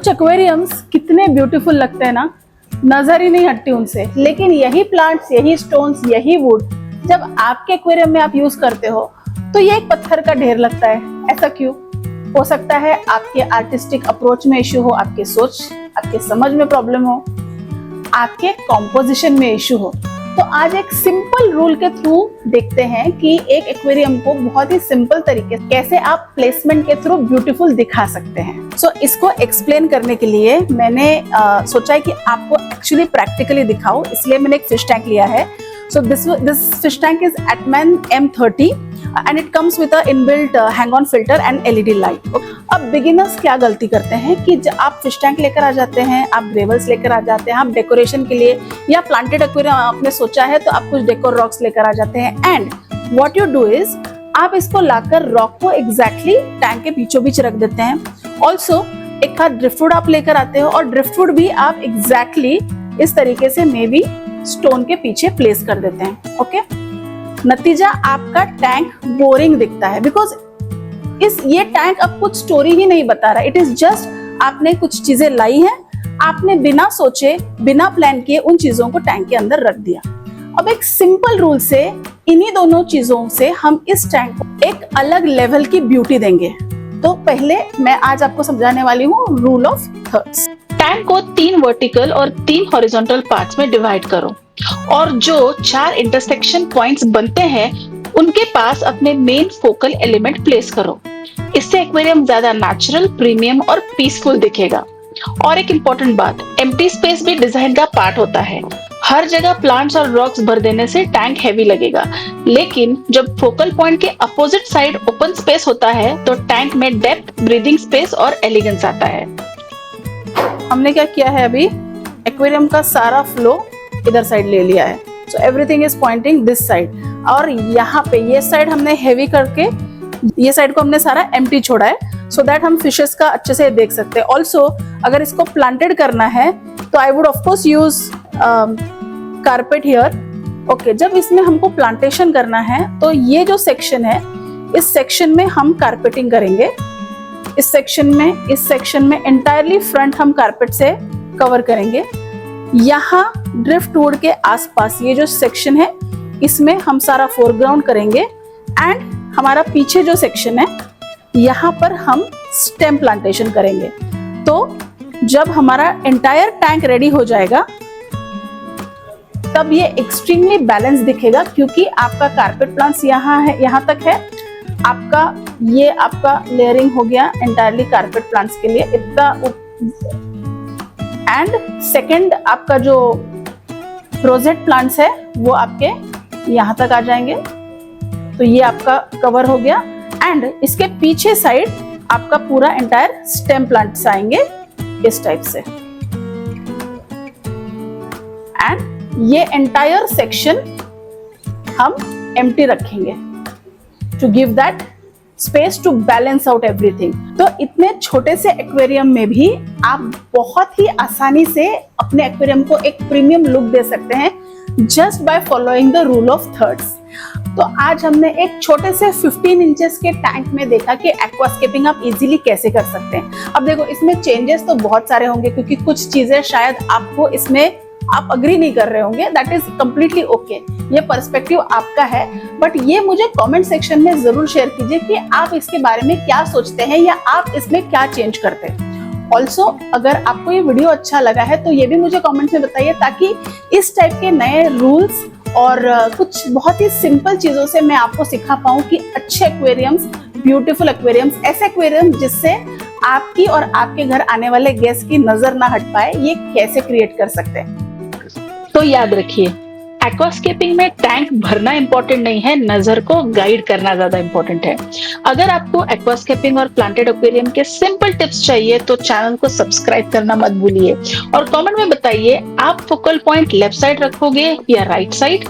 कुछ एक्वेरियम्स कितने ब्यूटीफुल लगते हैं ना, नजर ही नहीं हटती उनसे। लेकिन यही प्लांट्स, यही स्टोन्स, यही वुड जब आपके एक्वेरियम में आप यूज करते हो तो ये एक पत्थर का ढेर लगता है। ऐसा क्यों? हो सकता है आपके आर्टिस्टिक अप्रोच में इश्यू हो, आपके सोच, आपके समझ में प्रॉब्लम हो, आपके कॉम्पोजिशन में इश्यू हो। तो आज एक सिंपल रूल के थ्रू देखते हैं कि एक एक्वेरियम को बहुत ही सिंपल तरीके से कैसे आप प्लेसमेंट के थ्रू ब्यूटीफुल दिखा सकते हैं। सो इसको एक्सप्लेन करने के लिए मैंने सोचा है कि आपको एक्चुअली प्रैक्टिकली दिखाऊं, इसलिए मैंने एक फिश टैंक लिया है। So this fish tank is Atman M30 and it comes with a inbuilt hang-on filter and LED light. अब बिगिनर्स क्या गलती करते हैं कि जब आप फिश टैंक लेकर आ जाते हैं, आप ग्रेवल्स लेकर आ जाते हैं, आप डेकोरेशन के लिए या प्लांटेड एक्वेरियम आपने सोचा है तो आप कुछ डेकोर रॉक्स लेकर आ जाते हैं and what you do is आप इसको लाकर रॉक को एग्जैक्टली टैंक के बीचों बीच रख देते हैं। ऑल्सो एक हाथ ड्रिफ्टवुड आप लेकर आते हो और ड्रिफ्टवुड भी आप एग्जैक्टली इस तरीके से मे बी स्टोन के पीछे प्लेस कर देते हैं। ओके, नतीजा आपका टैंक बोरिंग दिखता है बिकॉज ये टैंक अब कुछ स्टोरी ही नहीं बता रहा। इट इज जस्ट आपने कुछ चीजें लाई हैं, आपने बिना सोचे बिना प्लान किए उन चीजों को टैंक के अंदर रख दिया। अब एक सिंपल रूल से इन्हीं दोनों चीजों से हम इस टैंक को एक अलग लेवल की ब्यूटी देंगे। तो पहले मैं आज आपको समझाने वाली हूँ रूल ऑफ थर्ड्स। टैंक को 3 वर्टिकल और 3 हॉरिजॉन्टल पार्ट्स में डिवाइड करो और जो 4 इंटरसेक्शन पॉइंट्स बनते हैं उनके पास अपने मेन फोकल एलिमेंट प्लेस करो। इससे एक्वेरियम ज्यादा नेचुरल, प्रीमियम और पीसफुल दिखेगा। और एक इम्पोर्टेंट बात, एम्प्टी स्पेस भी डिजाइन का पार्ट होता है। हर जगह प्लांट्स और रॉक्स भर देने से टैंक हैवी लगेगा, लेकिन जब फोकल पॉइंट के अपोजिट साइड ओपन स्पेस होता है तो टैंक में डेप्थ, ब्रीदिंग स्पेस और एलिगेंस आता है। हमने क्या किया है, अभी एक्वेरियम का सारा फ्लो इधर साइड ले लिया है। So everything is pointing this side और यहाँ पे ये साइड हमने हेवी करके ये साइड को हमने सारा एम्प्टी छोड़ा है सो दैट हम फिशेस का अच्छे से देख सकते हैं। ऑल्सो अगर इसको प्लांटेड करना है तो I would of course use carpet here. Okay, जब इसमें हमको प्लांटेशन करना है तो ये जो सेक्शन है इस सेक्शन में हम कारपेटिंग करेंगे। इस सेक्शन में एंटायरली फ्रंट हम कारपेट से कवर करेंगे। यहाँ ड्रिफ्टवुड के आसपास ये जो सेक्शन है इसमें हम सारा फोरग्राउंड करेंगे एंड हमारा पीछे जो सेक्शन है यहाँ पर हम स्टेम प्लांटेशन करेंगे। तो जब हमारा एंटायर टैंक रेडी हो जाएगा तब ये एक्सट्रीमली बैलेंस दिखेगा क्योंकि आपका कारपेट प्लांट्स यहाँ तक है। आपका लेयरिंग हो गया एंटायरली कारपेट प्लांट्स के लिए इतना। एंड सेकंड आपका जो रोजेट प्लांट्स है वो आपके यहाँ तक आ जाएंगे। तो ये आपका कवर हो गया एंड इसके पीछे साइड आपका पूरा एंटायर स्टेम प्लांट्स आएंगे इस टाइप से। एंड ये एंटायर सेक्शन हम एम्प्टी रखेंगे to give that space to balance out everything. तो इतने छोटे से एक्वेरियम में भी आप बहुत ही आसानी से अपने एक्वेरियम को एक प्रीमियम लुक दे सकते हैं just by following the rule of thirds. तो आज हमने एक छोटे से 15 इंचेस के टैंक में देखा कि एक्वास्केपिंग आप इजीली कैसे कर सकते हैं। अब देखो इसमें चेंजेस तो बहुत सारे होंगे क्योंकि कुछ चीजें शायद आपको इसमें आप अग्री नहीं कर रहे होंगे, दैट इज कम्प्लीटली ओके, ये पर्सपेक्टिव आपका है। बट ये मुझे कमेंट सेक्शन में जरूर शेयर कीजिए कि आप इसके बारे में क्या सोचते हैं या आप इसमें क्या चेंज करते हैं। ऑल्सो अगर आपको ये वीडियो अच्छा लगा है तो ये भी मुझे कमेंट्स में बताइए ताकि इस टाइप के नए रूल्स और कुछ बहुत ही सिंपल चीजों से मैं आपको सिखा पाऊँ कि अच्छे एक्वेरियम्स, ब्यूटीफुल एक्वेरियम्स, ऐसे एक्वेरियम जिससे आपकी और आपके घर आने वाले गेस्ट की नजर ना हट पाए, ये कैसे क्रिएट कर सकते हैं। तो याद रखिए, एक्वास्केपिंग में टैंक भरना इंपॉर्टेंट नहीं है, नजर को गाइड करना ज्यादा इंपॉर्टेंट है। अगर आपको एक्वास्केपिंग और प्लांटेड एक्वेरियम के सिंपल टिप्स चाहिए तो चैनल को सब्सक्राइब करना मत भूलिए और कमेंट में बताइए आप फोकल पॉइंट लेफ्ट साइड रखोगे या राइट साइड।